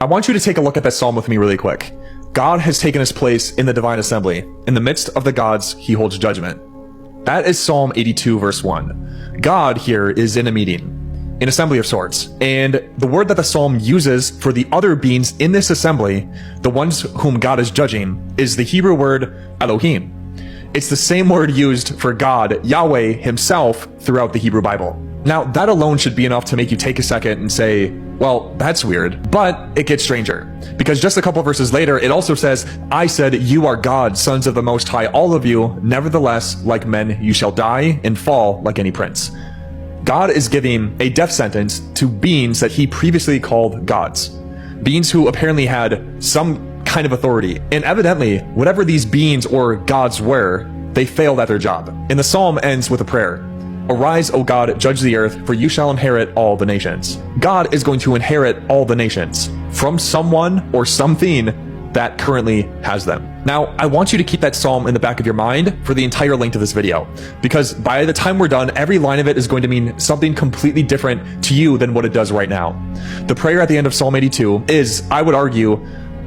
I want you to take a look at this psalm with me really quick. God has taken his place in the divine assembly. In the midst of the gods, he holds judgment. That is Psalm 82 verse 1. God here is in a meeting, an assembly of sorts. And the word that the psalm uses for the other beings in this assembly, the ones whom God is judging, is the Hebrew word Elohim. It's the same word used for God, Yahweh himself, throughout the Hebrew Bible. Now, that alone should be enough to make you take a second and say, well, that's weird. But it gets stranger, because just a couple verses later, it also says, I said, you are God, sons of the Most High, all of you. Nevertheless, like men, you shall die and fall like any prince. God is giving a death sentence to beings that he previously called gods. Beings who apparently had some kind of authority. And evidently, whatever these beings or gods were, they failed at their job. And the psalm ends with a prayer. Arise, O God, judge the earth, for you shall inherit all the nations. God is going to inherit all the nations from someone or something that currently has them. Now, I want you to keep that psalm in the back of your mind for the entire length of this video, because by the time we're done, every line of it is going to mean something completely different to you than what it does right now. The prayer at the end of Psalm 82 is, I would argue,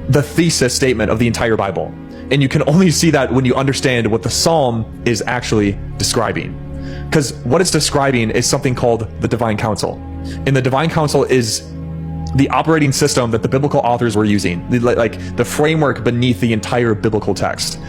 the thesis statement of the entire Bible. And you can only see that when you understand what the psalm is actually describing. Because what it's describing is something called the divine council. And the divine council is the operating system that the biblical authors were using, like the framework beneath the entire biblical text.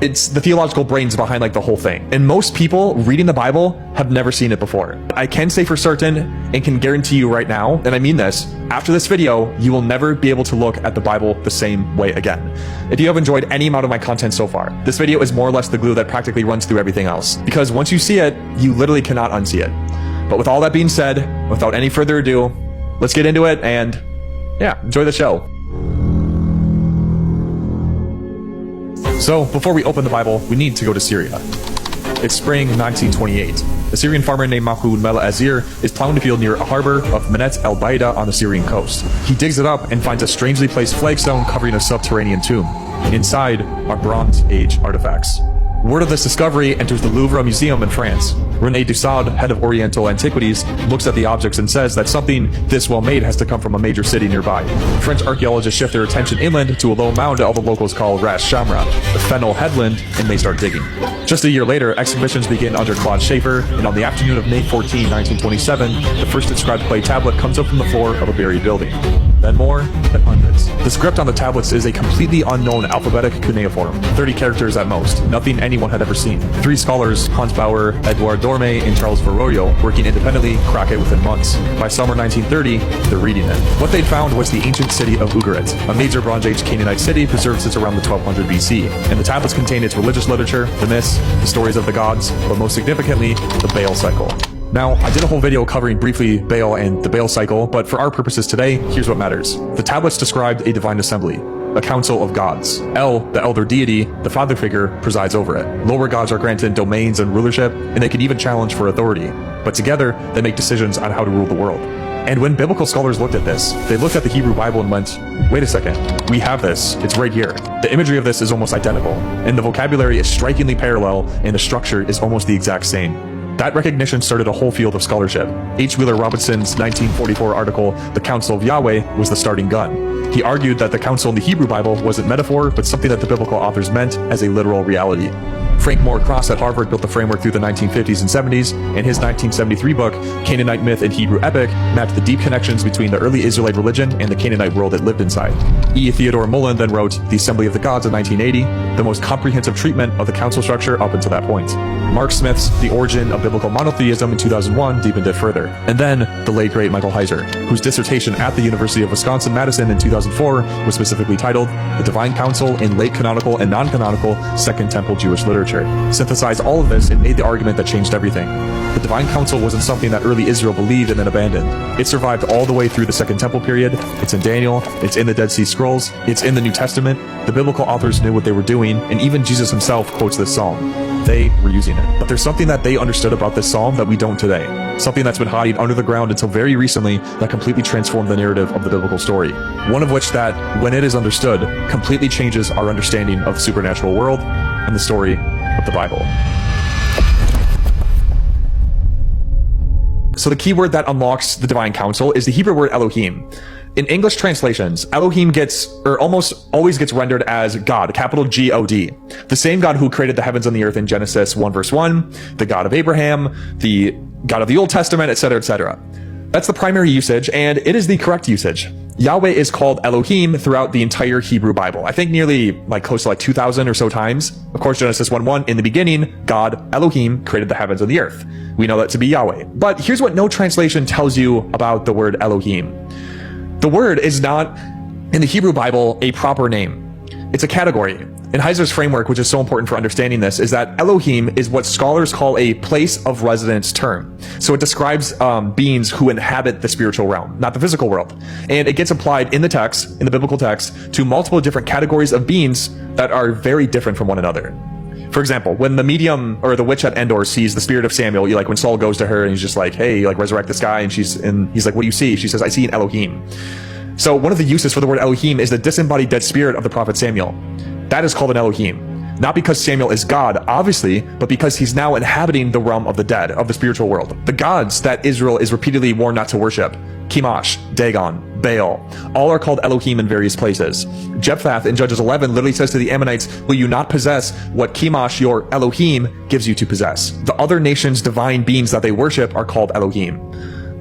It's the theological brains behind like the whole thing. And most people reading the Bible have never seen it before. I can say for certain and can guarantee you right now, and I mean this, after this video, you will never be able to look at the Bible the same way again. If you have enjoyed any amount of my content so far, this video is more or less the glue that practically runs through everything else. Because once you see it, you literally cannot unsee it. But with all that being said, without any further ado, let's get into it and yeah, enjoy the show. So, before we open the Bible, we need to go to Syria. It's spring 1928. A Syrian farmer named Mahmoud Mela Azir is plowing a field near a harbor of Manet el Baida on the Syrian coast. He digs it up and finds a strangely placed flagstone covering a subterranean tomb. Inside are Bronze Age artifacts. Word of this discovery enters the Louvre Museum in France. René Dussaud, head of Oriental Antiquities, looks at the objects and says that something this well made has to come from a major city nearby. French archaeologists shift their attention inland to a low mound all the locals call Ras Shamra, the Fennel Headland, and they start digging. Just a year later, excavations begin under Claude Schaefer, and on the afternoon of May 14, 1927, the first inscribed clay tablet comes up from the floor of a buried building. Then more, then hundreds. The script on the tablets is a completely unknown alphabetic cuneiform, 30 characters at most, nothing anyone had ever seen. Three scholars, Hans Bauer, Edouard Dorme, and Charles Verroyo, working independently, crack it within months. By summer 1930, they're reading it. What they'd found was the ancient city of Ugarit, a major Bronze Age Canaanite city preserved since around the 1200 BC, and the tablets contain its religious literature, the myths, the stories of the gods, but most significantly, the Baal cycle. Now, I did a whole video covering briefly Baal and the Baal cycle, but for our purposes today, here's what matters. The tablets described a divine assembly, a council of gods. El, the elder deity, the father figure, presides over it. Lower gods are granted domains and rulership, and they can even challenge for authority. But together, they make decisions on how to rule the world. And when biblical scholars looked at this, they looked at the Hebrew Bible and went, wait a second, we have this, it's right here. The imagery of this is almost identical, and the vocabulary is strikingly parallel, and the structure is almost the exact same. That recognition started a whole field of scholarship. H. Wheeler Robinson's 1944 article, The Council of Yahweh, was the starting gun. He argued that the council in the Hebrew Bible wasn't metaphor, but something that the biblical authors meant as a literal reality. Frank Moore Cross at Harvard built the framework through the 1950s and 70s, and his 1973 book, Canaanite Myth and Hebrew Epic, mapped the deep connections between the early Israelite religion and the Canaanite world it lived inside. E. Theodore Mullen then wrote The Assembly of the Gods in 1980, the most comprehensive treatment of the council structure up until that point. Mark Smith's The Origin of Biblical Monotheism in 2001 deepened it further. And then, the late great Michael Heiser, whose dissertation at the University of Wisconsin-Madison in 2004 was specifically titled The Divine Council in Late Canonical and Non-Canonical Second Temple Jewish Literature, synthesized all of this and made the argument that changed everything. The Divine Council wasn't something that early Israel believed and then abandoned. It survived all the way through the Second Temple period. It's in Daniel, it's in the Dead Sea Scrolls, it's in the New Testament. The biblical authors knew what they were doing, and even Jesus himself quotes this psalm. They were using it. But there's something that they understood about this psalm that we don't today. Something that's been hiding under the ground until very recently that completely transformed the narrative of the biblical story. One of which that, when it is understood, completely changes our understanding of the supernatural world and the story of the Bible. So the key word that unlocks the divine council is the Hebrew word Elohim. In English translations, Elohim gets, or almost always gets rendered as God, capital G-O-D. The same God who created the heavens and the earth in Genesis 1 verse 1, the God of Abraham, the God of the Old Testament, etc., etc. That's the primary usage, and it is the correct usage. Yahweh is called Elohim throughout the entire Hebrew Bible. I think nearly close to 2,000 or so times. Of course, Genesis 1:1, in the beginning, God, Elohim, created the heavens and the earth. We know that to be Yahweh. But here's what no translation tells you about the word Elohim. The word is not, in the Hebrew Bible, a proper name. It's a category. In Heiser's framework, which is so important for understanding this, is that Elohim is what scholars call a place of residence term. So it describes beings who inhabit the spiritual realm, not the physical world. And it gets applied in the text, in the biblical text, to multiple different categories of beings that are very different from one another. For example, when the medium or the witch at Endor sees the spirit of Samuel, when Saul goes to her and he's just like, hey, resurrect this guy, and he's like, what do you see? She says, I see an Elohim. So one of the uses for the word Elohim is the disembodied dead spirit of the prophet Samuel. That is called an Elohim. Not because Samuel is God, obviously, but because he's now inhabiting the realm of the dead, of the spiritual world. The gods that Israel is repeatedly warned not to worship, Chemosh, Dagon, Baal, all are called Elohim in various places. Jephthah in Judges 11 literally says to the Ammonites, will you not possess what Chemosh, your Elohim, gives you to possess? The other nations' divine beings that they worship are called Elohim.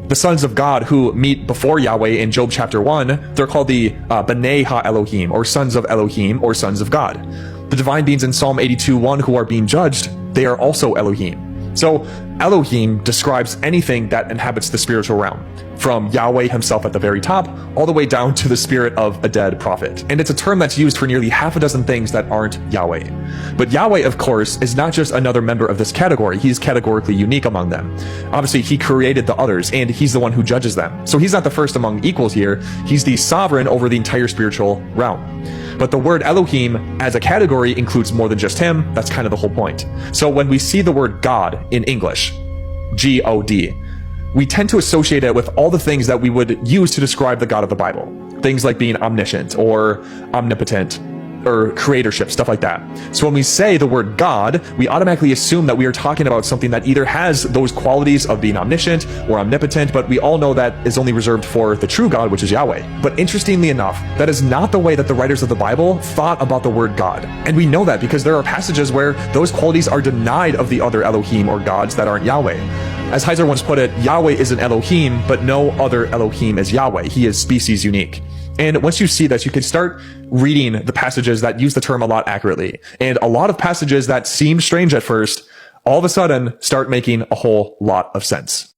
The sons of God who meet before Yahweh in Job chapter 1, they're called the B'nai Ha-Elohim, or sons of Elohim, or sons of God. The divine beings in Psalm 82:1 who are being judged, they are also Elohim. So Elohim describes anything that inhabits the spiritual realm, from Yahweh himself at the very top, all the way down to the spirit of a dead prophet. And it's a term that's used for nearly half a dozen things that aren't Yahweh. But Yahweh, of course, is not just another member of this category. He's categorically unique among them. Obviously, he created the others, and he's the one who judges them. So he's not the first among equals here. He's the sovereign over the entire spiritual realm. But the word Elohim as a category includes more than just him. That's kind of the whole point. So when we see the word God in English, G-O-D, we tend to associate it with all the things that we would use to describe the God of the Bible. Things like being omniscient or omnipotent or creatorship, stuff like that. So when we say the word God, we automatically assume that we are talking about something that either has those qualities of being omniscient or omnipotent, but we all know that is only reserved for the true God, which is Yahweh. But interestingly enough, that is not the way that the writers of the Bible thought about the word God. And we know that because there are passages where those qualities are denied of the other Elohim or gods that aren't Yahweh. As Heiser once put it, Yahweh is an Elohim, but no other Elohim is Yahweh. He is species unique. And once you see this, you can start reading the passages that use the term a lot accurately. And a lot of passages that seem strange at first, all of a sudden start making a whole lot of sense.